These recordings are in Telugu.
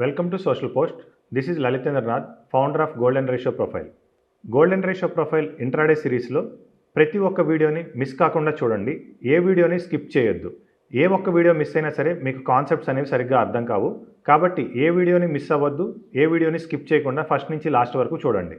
Welcome to Social Post. This is Lalitendra Nath, founder of Golden Ratio Profile. Golden ratio profile intraday సిరీస్లో ప్రతి ఒక్క వీడియోని మిస్ కాకుండా చూడండి. ఏ వీడియోని స్కిప్ చేయొద్దు. ఏ ఒక్క వీడియో మిస్ అయినా సరే మీకు కాన్సెప్ట్స్ అనేవి సరిగ్గా అర్థం కావు. కాబట్టి ఏ వీడియోని మిస్ అవ్వద్దు, ఏ వీడియోని స్కిప్ చేయకుండా ఫస్ట్ నుంచి లాస్ట్ వరకు చూడండి.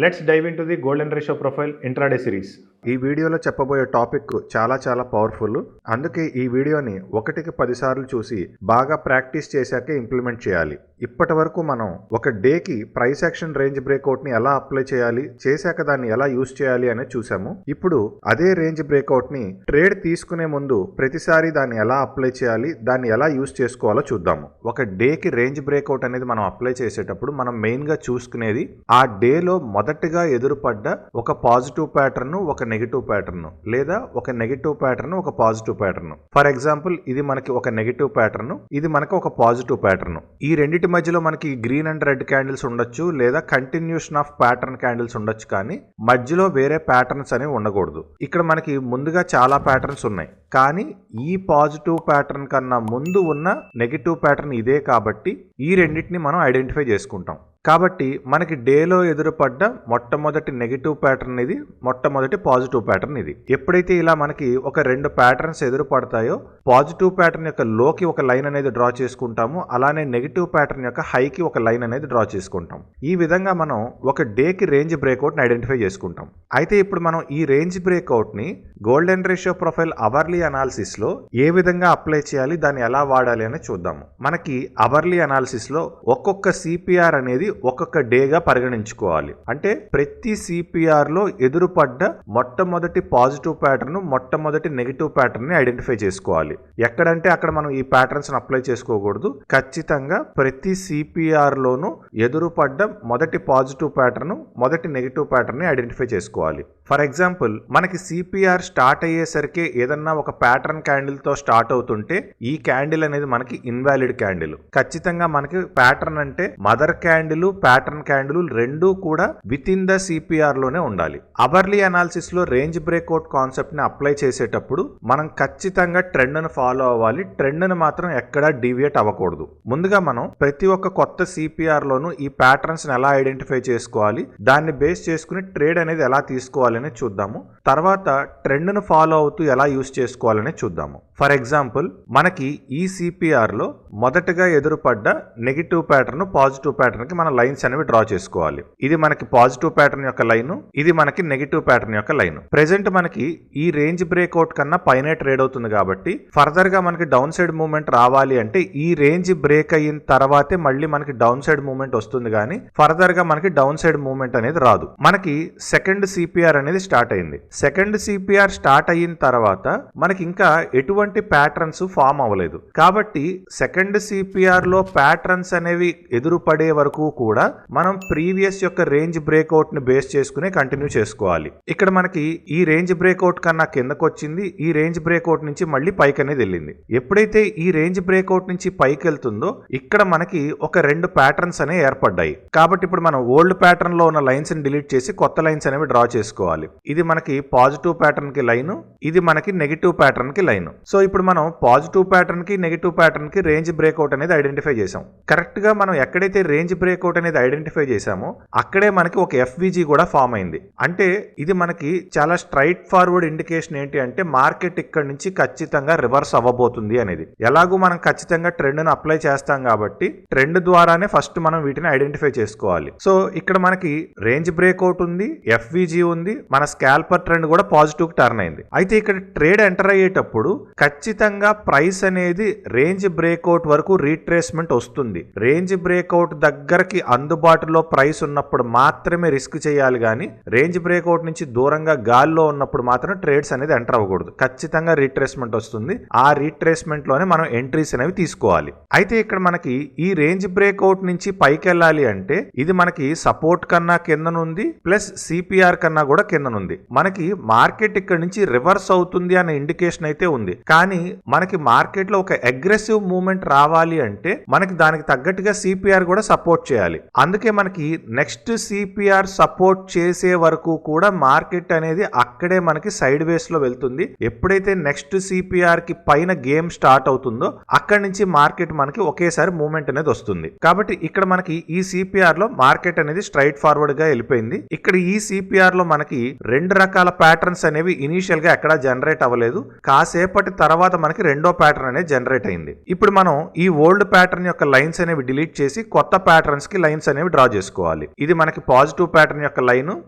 Let's dive into the golden ratio profile intraday series. ఈ వీడియోలో చెప్పబోయే టాపిక్ చాలా పవర్ఫుల్. అందుకే ఈ వీడియోని 1కి 10 సార్లు చూసి బాగా ప్రాక్టీస్ చేశాకే ఇంప్లిమెంట్ చేయాలి. ఇప్పటి వరకు మనం ఒక డేకి ప్రైస్ యాక్షన్ రేంజ్ బ్రేక్అవుట్ని ఎలా అప్లై చేయాలి, చేశాక దాన్ని ఎలా యూస్ చేయాలి అనేది చూసాము. ఇప్పుడు అదే రేంజ్ బ్రేక్అవుట్ని ట్రేడ్ తీసుకునే ముందు ప్రతిసారి దాన్ని ఎలా అప్లై చేయాలి, దాన్ని ఎలా యూస్ చేసుకోవాలో చూద్దాము. ఒక డేకి రేంజ్ బ్రేక్అవుట్ అనేది మనం అప్లై చేసేటప్పుడు మనం మెయిన్గా చూసుకునేది ఆ డేలో మొదటగా ఎదురుపడ్డ ఒక పాజిటివ్ ప్యాటర్న్, ఒక నెగిటివ్ ప్యాటర్న్, లేదా ఒక నెగిటివ్ ప్యాటర్న్, ఒక పాజిటివ్ ప్యాటర్న్. ఫర్ ఎగ్జాంపుల్ ఇది మనకి ఒక నెగిటివ్ ప్యాటర్న్, ఇది మనకి ఒక పాజిటివ్ ప్యాటర్న్. ఈ రెండింటి మధ్యలో మనకి గ్రీన్ అండ్ రెడ్ క్యాండిల్స్ ఉండొచ్చు, లేదా కంటిన్యూషన్ ఆఫ్ ప్యాటర్న్ క్యాండిల్స్ ఉండొచ్చు, కానీ మధ్యలో వేరే ప్యాటర్న్స్ అనేవి ఉండకూడదు. ఇక్కడ మనకి ముందుగా చాలా ప్యాటర్న్స్ ఉన్నాయి, కానీ ఈ పాజిటివ్ ప్యాటర్న్ కన్నా ముందు ఉన్న నెగిటివ్ ప్యాటర్న్ ఇదే కాబట్టి ఈ రెండింటిని మనం ఐడెంటిఫై చేసుకుంటాం. కాబట్టి మనకి డేలో ఎదురుపడ్డ మొట్టమొదటి నెగిటివ్ ప్యాటర్న్ ఇది, మొట్టమొదటి పాజిటివ్ ప్యాటర్న్ ఇది. ఎప్పుడైతే ఇలా మనకి ఒక 2 ప్యాటర్న్స్ ఎదురుపడతాయో పాజిటివ్ ప్యాటర్న్ యొక్క లోకి ఒక లైన్ అనేది డ్రా చేసుకుంటాము, అలానే నెగిటివ్ ప్యాటర్న్ యొక్క హైకి ఒక లైన్ అనేది డ్రా చేసుకుంటాం. ఈ విధంగా మనం ఒక డేకి రేంజ్ బ్రేక్అవుట్ని ఐడెంటిఫై చేసుకుంటాం. అయితే ఇప్పుడు మనం ఈ రేంజ్ బ్రేక్అవుట్ని గోల్డెన్ రేషియో ప్రొఫైల్ అవర్లీ అనాలిసిస్లో ఏ విధంగా అప్లై చేయాలి, దాన్ని ఎలా వాడాలి అని చూద్దాము. మనకి అవర్లీ అనాలిసిస్లో ఒక్కొక్క సిపిఆర్ అనేది ఒక్కొక్క డేగా పరిగణించుకోవాలి. అంటే ప్రతి సిపిఆర్ లో ఎదురుపడ్డ మొట్టమొదటి పాజిటివ్ ప్యాటర్న్, మొట్టమొదటి నెగిటివ్ ప్యాటర్న్ ని ఐడెంటిఫై చేసుకోవాలి. ఎక్కడంటే అక్కడ మనం ఈ ప్యాటర్న్స్ అప్లై చేసుకోకూడదు. ఖచ్చితంగా ప్రతి సిపిఆర్ లోను ఎదురుపడ్డ మొదటి పాజిటివ్ ప్యాటర్న్, మొదటి నెగిటివ్ ప్యాటర్న్ ని ఐడెంటిఫై చేసుకోవాలి. ఫర్ ఎగ్జాంపుల్ మనకి సిపిఆర్ స్టార్ట్ అయ్యేసరికి ఏదన్నా ఒక ప్యాటర్న్ క్యాండిల్ తో స్టార్ట్ అవుతుంటే ఈ క్యాండిల్ అనేది మనకి ఇన్వాలిడ్ క్యాండిల్. ఖచ్చితంగా మనకి ప్యాటర్న్ అంటే మదర్ క్యాండిల్, ప్యాటర్న్ క్యాండిల్ రెండూ కూడా విత్ ఇన్ ద సిపిఆర్ లోనే ఉండాలి. అవర్లీ అనాలిసిస్ లో రేంజ్ బ్రేక్అవుట్ కాన్సెప్ట్ ని అప్లై చేసేటప్పుడు మనం ఖచ్చితంగా ట్రెండ్ ను ఫాలో అవ్వాలి. ట్రెండ్ ను మాత్రం ఎక్కడా డీవియేట్ అవ్వకూడదు. ముందుగా మనం ప్రతి ఒక్క కొత్త సిపిఆర్ లోను ఈ ప్యాటర్న్స్ ని ఎలా ఐడెంటిఫై చేసుకోవాలి, దాన్ని బేస్ చేసుకుని ట్రేడ్ అనేది ఎలా తీసుకోవాలని చూద్దాము. తర్వాత ట్రెండ్ ను ఫాలో అవుతూ ఎలా యూస్ చేసుకోవాలని చూద్దాము. ఫర్ ఎగ్జాంపుల్ మనకి ఈ సిపిఆర్ లో మొదటగా ఎదురుపడ్డ నెగిటివ్ ప్యాటర్న్, పాజిటివ్ ప్యాటర్న్ కి మన లైన్స్ అనేవి డ్రా చేసుకోవాలి. ఇది మనకి పాజిటివ్ ప్యాటర్న్ యొక్క లైన్, ఇది మనకి నెగిటివ్ ప్యాటర్న్ యొక్క లైన్. ప్రెసెంట్ మనకి ఈ రేంజ్ బ్రేక్అవుట్ కన్నా పైనే ట్రేడ్ అవుతుంది కాబట్టి ఫర్దర్ గా మనకి డౌన్ సైడ్ మూవ్మెంట్ రావాలి అంటే ఈ రేంజ్ బ్రేక్ అయిన తర్వాతే మళ్ళీ మనకి డౌన్ సైడ్ మూవ్మెంట్ వస్తుంది, కానీ ఫర్దర్ గా మనకి డౌన్ సైడ్ మూవ్మెంట్ అనేది రాదు. మనకి సెకండ్ సిపిఆర్ అనేది స్టార్ట్ అయింది. సెకండ్ సిపిఆర్ స్టార్ట్ అయిన తర్వాత మనకి ఇంకా ఎటువంటి ప్యాటర్న్స్ ఫామ్ అవ్వలేదు. కాబట్టి సెకండ్ సిపిఆర్ లో ప్యాటర్న్స్ అనేవి ఎదురుపడే వరకు కూడా మనం ప్రీవియస్ యొక్క రేంజ్ బ్రేక్అవుట్ ని బేస్ చేసుకుని కంటిన్యూ చేసుకోవాలి. ఇక్కడ మనకి ఈ రేంజ్ బ్రేక్అవుట్ కన్నా కిందకు వచ్చింది, ఈ రేంజ్ బ్రేక్అవుట్ నుంచి మళ్ళీ పైకి అనేది వెళ్ళింది. ఎప్పుడైతే ఈ రేంజ్ బ్రేక్అవుట్ నుంచి పైకి వెళ్తుందో ఇక్కడ మనకి ఒక 2 ప్యాటర్న్స్ అనేవి ఏర్పడ్డాయి. కాబట్టి ఇప్పుడు మనం ఓల్డ్ ప్యాటర్న్ లో ఉన్న లైన్స్ ని డిలీట్ చేసి కొత్త లైన్స్ అనేవి డ్రా చేసుకోవాలి. ఇది మనకి పాజిటివ్ ప్యాటర్న్ కి లైన్, ఇది మనకి నెగిటివ్ ప్యాటర్న్ కి లైన్. సో ఇప్పుడు మనం పాజిటివ్ ప్యాటర్న్ కి నెగిటివ్ ప్యాటర్న్ కి రేంజ్ బ్రేక్అవుట్ అనేది ఐడెంటిఫై చేసాం. కరెక్ట్ గా మనం ఎక్కడైతే రేంజ్ బ్రేక్అవుట్ అనేది ఐడెంటిఫై చేసామో అక్కడే మనకి ఒక ఎఫ్విజీ కూడా ఫామ్ అయింది. అంటే ఇది మనకి చాలా స్ట్రైట్ ఫార్వర్డ్ ఇండికేషన్ ఏంటి అంటే మార్కెట్ ఇక్కడ నుంచి ఖచ్చితంగా రివర్స్ అవ్వబోతుంది అనేది. ఎలాగూ మనం ఖచ్చితంగా ట్రెండ్ ను అప్లై చేస్తాం కాబట్టి ట్రెండ్ ద్వారానే ఫస్ట్ మనం వీటిని ఐడెంటిఫై చేసుకోవాలి. సో ఇక్కడ మనకి రేంజ్ బ్రేక్అవుట్ ఉంది, ఎఫ్విజీ ఉంది, మన స్కాల్పర్ ట్రెండ్ కూడా పాజిటివ్ కి టర్న్ అయింది. అయితే ఇక్కడ ట్రేడ్ ఎంటర్ అయ్యేటప్పుడు ఖచ్చితంగా ప్రైస్ అనేది రేంజ్ బ్రేక్అవుట్ వరకు రీట్రేస్మెంట్ వస్తుంది. రేంజ్ బ్రేక్అవుట్ దగ్గరకి అందుబాటులో ప్రైస్ ఉన్నప్పుడు మాత్రమే రిస్క్ చేయాలి, కానీ రేంజ్ బ్రేక్అవుట్ నుంచి దూరంగా గాల్లో ఉన్నప్పుడు మాత్రం ట్రేడ్స్ అనేది ఎంటర్ అవ్వకూడదు. ఖచ్చితంగా రీట్రేస్మెంట్ వస్తుంది. ఆ రీట్రేస్మెంట్ లోనే మనం ఎంట్రీస్ అనేవి తీసుకోవాలి. అయితే ఇక్కడ మనకి ఈ రేంజ్ బ్రేక్అవుట్ నుంచి పైకి వెళ్ళాలి అంటే ఇది మనకి సపోర్ట్ కన్నా కిందనుంది, ప్లస్ సిపిఆర్ కన్నా కూడా కిందనుంది. మనకి మార్కెట్ ఇక్కడ నుంచి రివర్స్ అవుతుంది అనే ఇండికేషన్ అయితే ఉంది, కానీ మనకి మార్కెట్ లో ఒక అగ్రెసివ్ మూవ్మెంట్ రావాలి అంటే మనకి దానికి తగ్గట్టుగా సిపిఆర్ కూడా సపోర్ట్ చేయాలి. అందుకే మనకి నెక్స్ట్ సిపిఆర్ సపోర్ట్ చేసే వరకు కూడా మార్కెట్ అనేది అక్కడే మనకి సైడ్ వేస్ లో వెళ్తుంది. ఎప్పుడైతే నెక్స్ట్ సిపిఆర్ కి పైన గేమ్ స్టార్ట్ అవుతుందో అక్కడి నుంచి మార్కెట్ మనకి ఒకేసారి మూవ్మెంట్ అనేది వస్తుంది. కాబట్టి ఇక్కడ మనకి ఈ సిపిఆర్ లో మార్కెట్ అనేది స్ట్రైట్ ఫార్వర్డ్ గా వెళ్ళిపోయింది. ఇక్కడ ఈ సిపిఆర్ లో మనకి రెండు రకాల ప్యాటర్న్స్ అనేవి ఇనీషియల్ గా ఎక్కడా జనరేట్ అవ్వలేదు. కాసేపటి తర్వాత మనకి రెండో ప్యాటర్న్ అనేది జనరేట్ అయింది. ఇప్పుడు మనం ఈ ఓల్డ్ ప్యాటర్న్ యొక్క లైన్స్ అనేవి డిలీట్ చేసి కొత్త ప్యాటర్న్స్ కి లైన్స్ అనేవి డ్రా చేసుకోవాలి. ఇది మనకి పాజిటివ్ ప్యాటర్న్ యొక్క లైన్,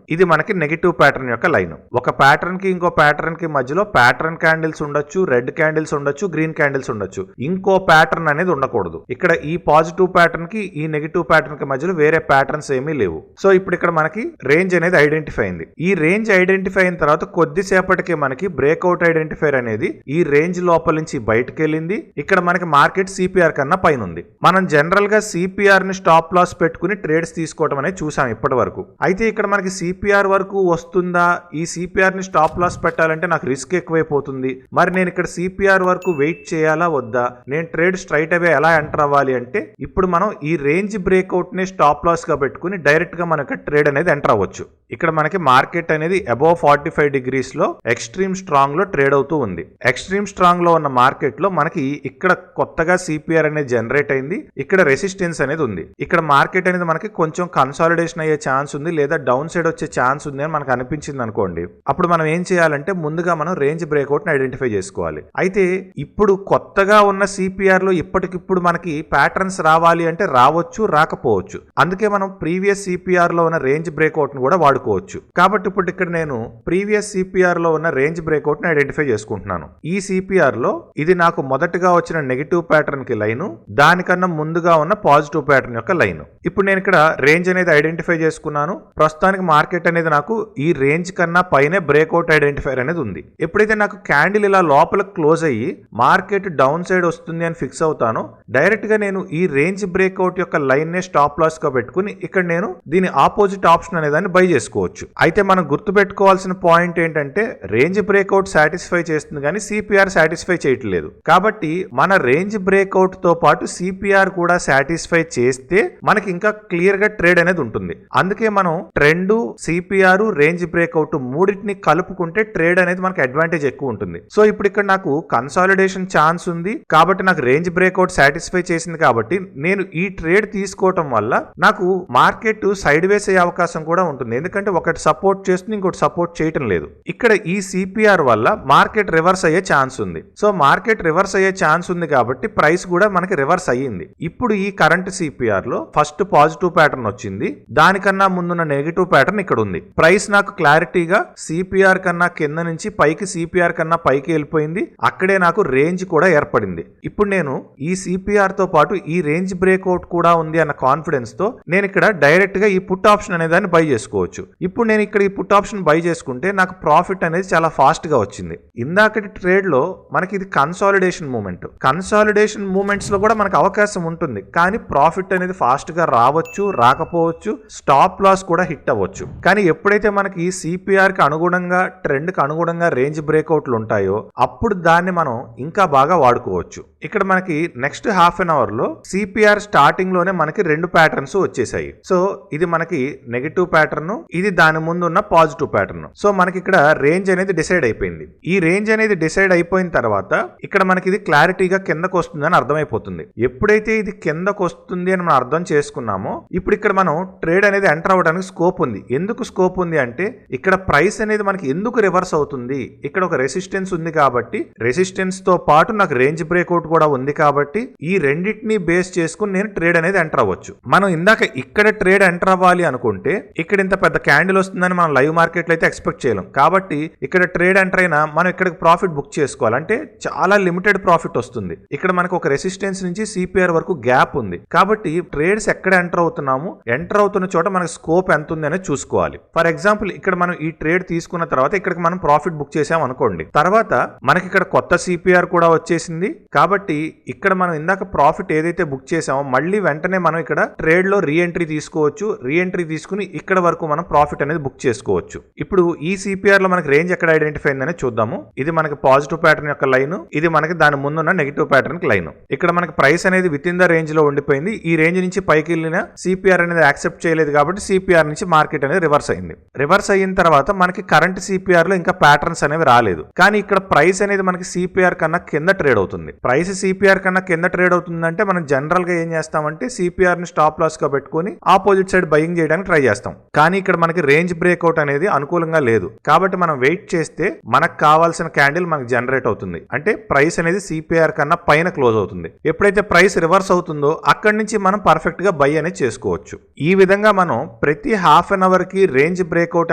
ఇది మనకి నెగిటివ్ ప్యాటర్న్ యొక్క లైన్. ఒక ప్యాటర్న్ కి ఇంకో ప్యాటర్న్ కి మధ్యలో ప్యాటర్న్ క్యాండిల్స్ ఉండొచ్చు, రెడ్ క్యాండిల్స్ ఉండొచ్చు, గ్రీన్ క్యాండిల్స్ ఉండొచ్చు. ఇంకో ప్యాటర్న్ అనేది ఉండకూడదు. ఇక్కడ ఈ పాజిటివ్ ప్యాటర్న్ కి ఈ నెగిటివ్ ప్యాటర్న్ కి మధ్యలో వేరే ప్యాటర్న్స్ ఏమీ లేవు. సో ఇప్పుడు ఇక్కడ మనకి రేంజ్ అనేది ఐడెంటిఫై అయింది. ఈ రేంజ్ ఐడెంటిఫై అయిన తర్వాత కొద్దిసేపటికి మనకి బ్రేక్అవుట్ ఐడెంటిఫైర్ అనేది ఈ రేంజ్ లోపల నుంచి బయటకు వెళ్ళింది. ఇక్కడ మనకి మార్కెట్ సిపిఆర్ కన్నా పైన ఉంది. మనం జనరల్ గా సిపిఆర్ ని స్టాప్ లాస్ పెట్టుకుని ట్రేడ్స్ తీసుకోవడం అనేది చూసాం ఇప్పటి వరకు. అయితే ఇక్కడ మనకి సిపిఆర్ వరకు వస్తుందా, ఈ సిపిఆర్ ని స్టాప్ లాస్ పెట్టాలంటే నాకు రిస్క్ ఎక్కువైపోతుంది, మరి నేను ఇక్కడ సిపిఆర్ వరకు వెయిట్ చేయాలా వద్దా, నేను ట్రేడ్ స్ట్రైట్ అవే ఎలా ఎంటర్ అవ్వాలి అంటే ఇప్పుడు మనం ఈ రేంజ్ బ్రేక్అవుట్ ని స్టాప్ లాస్ గా పెట్టుకుని డైరెక్ట్ గా మనకి ట్రేడ్ అనేది ఎంటర్ అవ్వచ్చు. ఇక్కడ మనకి మార్కెట్ అనేది అబౌవ్ 45 డిగ్రీస్ లో ఎక్స్ట్రీమ్ స్ట్రాంగ్ లో ట్రేడ్ అవుతూ ఉంది. ఎక్స్ట్రీమ్ స్ట్రాంగ్ లో ఉన్న మార్కెట్ లో మనకి ఇక్కడ కొత్తగా సిపిఆర్ అనేది జనరేట్ అయింది. ఇక్కడ రెసిస్టెన్స్ అనేది ఉంది. ఇక్కడ మార్కెట్ అనేది మనకి కొంచెం కన్సాలిడేషన్ అయ్యే ఛాన్స్ ఉంది, లేదా డౌన్ సైడ్ వచ్చే ఛాన్స్ ఉంది అని మనకు అనిపించింది అనుకోండి. అప్పుడు మనం ఏం చేయాలంటే ముందుగా మనం రేంజ్ బ్రేక్అవుట్ ని ఐడెంటిఫై చేసుకోవాలి. అయితే ఇప్పుడు కొత్తగా ఉన్న సిపిఆర్ లో ఇప్పటికిప్పుడు మనకి ప్యాటర్న్స్ రావాలి అంటే రావచ్చు, రాకపోవచ్చు. అందుకే మనం ప్రీవియస్ సిపిఆర్ లో ఉన్న రేంజ్ బ్రేక్అవుట్ ని కూడా వాడుకోవచ్చు. కాబట్టి ఇప్పుడు ఇక్కడ నేను ప్రీవియస్ సిపిఆర్ లో ఉన్న రేంజ్ బ్రేక్అవుట్ ని ఐడెంటిఫై చేసుకుంటున్నాను. ఈ సిపిఆర్ లో ఇది నాకు మొదటగా వచ్చిన నెగిటివ్ ప్యాటర్న్ కి లైన్, దానికన్నా ముందుగా ఉన్న పాజిటివ్ ప్యాటర్న్ యొక్క లైన్. ఇప్పుడు నేను ఇక్కడ రేంజ్ అనేది ఐడెంటిఫై చేసుకున్నాను. ప్రస్తుతానికి మార్కెట్ అనేది నాకు ఈ రేంజ్ కన్నా పైనే బ్రేక్అవుట్ ఐడెంటిఫైర్ అనేది ఉంది. ఎప్పుడైతే నాకు క్యాండిల్ ఇలా లోపల క్లోజ్ అయ్యి మార్కెట్ డౌన్ సైడ్ వస్తుంది అని ఫిక్స్ అవుతానో డైరెక్ట్ గా నేను ఈ రేంజ్ బ్రేక్అవుట్ యొక్క లైన్ నే స్టాప్ లాస్ గా పెట్టుకుని ఇక్కడ నేను దీని ఆపోజిట్ ఆప్షన్ అనే దాన్ని బై చేసుకోవచ్చు. అయితే మనం గుర్తు పెట్టుకోవాల్సిన పాయింట్ ఏంటంటే రేంజ్ బ్రేక్అవుట్ సాటిస్ఫై చేస్తుంది కానీ సిపిఆర్ సాటిస్ఫై చేయట్లేదు. కాబట్టి మన రేంజ్ బ్రేక్అవుట్ తో పాటు సిపిఆర్ కూడా సాటిస్ఫై చేస్తే మనకి ఇంకా క్లియర్ గా ట్రేడ్ అనేది ఉంటుంది. అందుకే మనం ట్రెండ్, సిపిఆర్, రేంజ్ బ్రేక్అవుట్ మూడింటిని కలుపుకుంటే ట్రేడ్ అనేది మనకి అడ్వాంటేజ్ ఎక్కువ ఉంటుంది. సో ఇప్పుడు ఇక్కడ నాకు కన్సాలిడేషన్ ఛాన్స్ ఉంది కాబట్టి నాకు రేంజ్ బ్రేక్అవుట్ సాటిస్ఫై చేసింది కాబట్టి నేను ఈ ట్రేడ్ తీసుకోవటం వల్ల నాకు మార్కెట్ సైడ్ వేస్ అయ్యే అవకాశం కూడా ఉంటుంది. ఎందుకంటే ఒకటి సపోర్ట్ చేస్తుంది, ఇంకోటి సపోర్ట్ చేయటం లేదు. ఇక్కడ ఈ సిపిఆర్ వల్ల మార్కెట్ రివర్స్ అయ్యే ఛాన్స్ ఉంది. సో మార్కెట్ రివర్స్ అయ్యే ఛాన్స్ ఉంది కాబట్టి ప్రైస్ కూడా మనకి రివర్స్ అయ్యింది. ఇప్పుడు ఈ కరెంట్ సిపిఆర్ లో ఫస్ట్ పాజిటివ్ ప్యాటర్న్ వచ్చింది, దానికన్నా ముందున్న నెగిటివ్ ప్యాటర్న్ ఇక్కడ ఉంది. ప్రైస్ నాకు క్లారిటీగా సిపిఆర్ కన్నా కింద నుంచి పైకి, సిపిఆర్ కన్నా పైకి వెళ్ళిపోయింది. అక్కడే నాకు రేంజ్ కూడా ఏర్పడింది. ఇప్పుడు నేను ఈ సిపిఆర్ తో పాటు ఈ రేంజ్ బ్రేక్అవుట్ కూడా ఉంది అన్న కాన్ఫిడెన్స్ తో నేను ఇక్కడ డైరెక్ట్ గా ఈ పుట్ ఆప్షన్ అనే దాన్ని బై చేసుకోవచ్చు. ఇప్పుడు నేను ఇక్కడ ఈ పుట్ ఆప్షన్ బై చేసుకుంటే నాకు ప్రాఫిట్ అనేది చాలా ఫాస్ట్ గా వచ్చింది. ఇందాకటి ట్రేడ్ లో మనకి ఇది కన్సాలిడేషన్ మూమెంట్. కన్సాలిడేషన్ మూమెంట్స్ లో కూడా మనకు అవకాశం ఉంటుంది, కానీ ప్రాఫిట్ అనేది ఫాస్ట్ గా రావచ్చు, రాకపోవచ్చు, స్టాప్ లాస్ కూడా హిట్ అవ్వచ్చు. కానీ ఎప్పుడైతే మనకి సిపిఆర్ కి అనుగుణంగా, ట్రెండ్ కి అనుగుణంగా రేంజ్ బ్రేక్అవుట్లు ఉంటాయో అప్పుడు దాన్ని మనం ఇంకా బాగా వాడుకోవచ్చు. ఇక్కడ మనకి నెక్స్ట్ హాఫ్ అన్ అవర్ లో సిపిఆర్ స్టార్టింగ్ లోనే మనకి రెండు ప్యాటర్న్స్ వచ్చేసాయి. సో ఇది మనకి నెగిటివ్ ప్యాటర్న్, ఇది దాని ముందు ఉన్న పాజిటివ్ ప్యాటర్న్. సో మనకి ఇక్కడ రేంజ్ అనేది డిసైడ్ అయిపోయింది. ఈ రేంజ్ అనేది డిసైడ్ అయిపోయిన తర్వాత ఇక్కడ మనకి ఇది క్లారిటీగా కిందకు వస్తుంది అని అర్థమైపోతుంది. ఎప్పుడైతే ఇది కిందకు వస్తుంది అని మనం అర్థం చేసుకున్నామో ఇప్పుడు ఇక్కడ మనం ట్రేడ్ అనేది ఎంటర్ అవ్వడానికి స్కోప్ ఉంది. ఎందుకు స్కోప్ ఉంది అంటే ఇక్కడ ప్రైస్ అనేది మనకి ఎందుకు రివర్స్ అవుతుంది, ఇక్కడ ఒక రెసిస్టెన్స్ ఉంది కాబట్టి, రెసిస్టెన్స్ తో పాటు నాకు రేంజ్ బ్రేక్అవుట్ కూడా ఉంది కాబట్టి ఈ రెండింటిని బేస్ చేసుకుని నేను ట్రేడ్ అనేది ఎంటర్ అవ్వచ్చు. మనం ఇందాక ఇక్కడ ట్రేడ్ ఎంటర్ అవ్వాలి అనుకుంటే ఇక్కడ ఇంత పెద్ద క్యాండిల్ వస్తుందని మనం లైవ్ మార్కెట్ లో అయితే ఎక్స్పెక్ట్ చేయలేం. కాబట్టి ఇక్కడ ట్రేడ్ ఎంటర్ అయినా మనం ఇక్కడ ప్రాఫిట్ బుక్ చేసుకోవాలి అంటే చాలా లిమిటెడ్ ప్రాఫిట్ వస్తుంది. ఇక్కడ మనకు ఒక రెసిస్టెన్స్ నుంచి సిపిఆర్ వరకు గ్యాప్ ఉంది కాబట్టి ట్రేడ్స్ ఎక్కడ ఎంటర్ అవుతున్నాము, ఎంటర్ అవుతున్న చోట మనకి స్కోప్ ఎంత ఉంది అనేది చూసుకోవాలి. ఫర్ ఎగ్జాంపుల్ ఇక్కడ మనం ఈ ట్రేడ్ తీసుకున్న తర్వాత ఇక్కడికి మనం ప్రాఫిట్ బుక్ చేసాం అనుకోండి, తర్వాత మనకి ఇక్కడ కొత్త సిపిఆర్ కూడా వచ్చేసింది కాబట్టి ఇక్కడ మనం ఇందాక ప్రాఫిట్ ఏదైతే బుక్ చేసామో మళ్ళీ వెంటనే మనం ఇక్కడ ట్రేడ్ లో రీఎంట్రీ తీసుకోవచ్చు. రీఎంట్రీ తీసుకుని ఇక్కడ వరకు మనం ప్రాఫిట్ అనేది బుక్ చేసుకోవచ్చు. ఇప్పుడు ఈ సిపిఆర్ లో మనకి రేంజ్ ఎక్కడ ఐడెంటిఫై అయిందనే చూద్దాము. ఇది మనకి పాజిటివ్ ప్యాటర్న్ యొక్క లైన్, ఇది మనకి దాని ముందున్న నెగిటివ్ ప్యాటర్న్ లైన్. ఇక్కడ మనకి ప్రైస్ అనేది విత్ ఇన్ ద రేంజ్ లో ఉండిపోయింది. ఈ రేంజ్ నుంచి పైకి వెళ్ళిన సిపిఆర్ అనేది యాక్సెప్ట్ చేయలేదు కాబట్టి సిపిఆర్ నుంచి మార్కెట్ అనేది రివర్స్ అయింది. రివర్స్ అయిన తర్వాత మనకి కరెంట్ సిపిఆర్ లో ఇంకా ప్యాటర్న్స్ అనేవి రాలేదు. కానీ ఇక్కడ ప్రైస్ అనేది మనకి సిపిఆర్ కన్నా కింద ట్రేడ్ అవుతుంది. ప్రైస్ సిపిఆర్ కన్నా కింద ట్రేడ్ అవుతుందంటే మనం జనరల్ గా ఏం చేస్తామంటే సిపిఆర్ ని స్టాప్ లాస్ గా పెట్టుకుని ఆపోజిట్ సైడ్ బయింగ్ చేయడానికి ట్రై చేస్తాం. కానీ ఇక్కడ మనకి రేంజ్ బ్రేక్అవుట్ అనేది అనుకూలంగా లేదు కాబట్టి మనం వెయిట్ చేస్తే మనకు కావాల్సిన క్యాండిల్ మనకి జనరేట్ అవుతుంది. అంటే ప్రైస్ అనేది సిపిఆర్ కన్నా పైన క్లోజ్ అవుతుంది. ఎప్పుడైతే ప్రైస్ రివర్స్ అవుతుందో అక్కడి నుంచి మనం పర్ఫెక్ట్ గా బై అనేది చేసుకోవచ్చు. ఈ విధంగా మనం ప్రతి హాఫ్ అన్ అవర్ కి రేంజ్ బ్రేక్అవుట్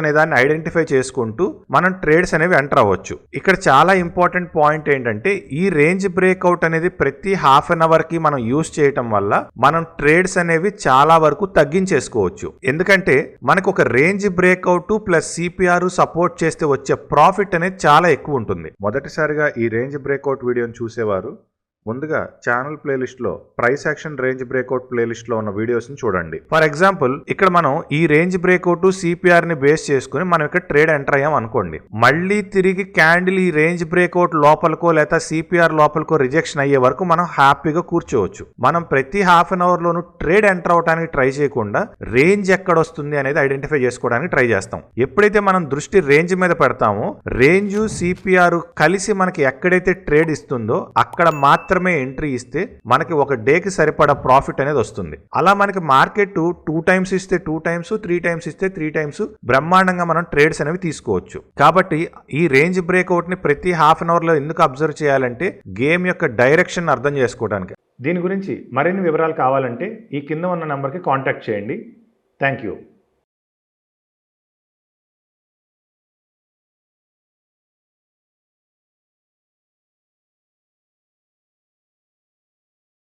అనే దాన్ని ఐడెంటిఫై చేసుకుంటూ మనం ట్రేడ్స్ అనేవి ఎంటర్ అవ్వచ్చు. ఇక్కడ చాలా ఇంపార్టెంట్ పాయింట్ ఏంటంటే ఈ రేంజ్ బ్రేక్అవుట్ అనేది ప్రతి హాఫ్ అన్ అవర్ కి మనం యూజ్ చేయటం వల్ల మనం ట్రేడ్స్ అనేవి చాలా వరకు తగ్గించేసుకోవచ్చు. ఎందుకంటే మనకు ఒక range breakout plus CPR support చేస్తే వచ్చే ప్రాఫిట్ అనేది చాలా ఎక్కువ ఉంటుంది. మొదటిసారిగా ఈ రేంజ్ బ్రేక్అవుట్ వీడియోని చూసేవారు ముందుగా ఛానల్ ప్లేలిస్ట్ లో price action range breakout playlist లో ఉన్న వీడియోస్ ని చూడండి. ఫర్ ఎగ్జాంపుల్ ఇక్కడ మనం ఈ రేంజ్ బ్రేక్అవుట్ సిపిఆర్ ని బేస్ చేసుకుని మనం ఇక్కడ ట్రేడ్ ఎంటర్ అయ్యాం అనుకోండి. మళ్ళీ తిరిగి క్యాండిల్ ఈ రేంజ్ బ్రేక్అవుట్ లోపలకో లేదా సిపిఆర్ లోపలకో రిజెక్షన్ అయ్యే వరకు మనం హ్యాపీగా కూర్చోవచ్చు. మనం ప్రతి హాఫ్ అన్ అవర్ లోను ట్రేడ్ ఎంటర్ అవడానికి ట్రై చేయకుండా రేంజ్ ఎక్కడ వస్తుంది అనేది ఐడెంటిఫై చేసుకోవడానికి ట్రై చేస్తాం. ఎప్పుడైతే మనం దృష్టి రేంజ్ మీద పెడతామో రేంజ్ సిపిఆర్ కలిసి మనకి ఎక్కడైతే ట్రేడ్ ఇస్తుందో అక్కడ మాత్రమే ఎంట్రీ ఇస్తే మనకి ఒక డేకి సరిపడా ప్రాఫిట్ అనేది వస్తుంది. అలా మనకి మార్కెట్ 2 టైమ్స్ ఇస్తే 2 టైమ్స్, 3 టైమ్స్ ఇస్తే 3 టైమ్స్ బ్రహ్మాండంగా మనం ట్రేడ్స్ అనేవి తీసుకోవచ్చు. కాబట్టి ఈ రేంజ్ బ్రేక్అవుట్ ని ప్రతి హాఫ్ అన్ అవర్ లో ఎందుకు అబ్జర్వ్ చేయాలంటే గేమ్ యొక్క డైరెక్షన్ అర్థం చేసుకోవడానికి. దీని గురించి మరిన్ని వివరాలు కావాలంటే ఈ కింద ఉన్న నంబర్కి కాంటాక్ట్ చేయండి. Thank you.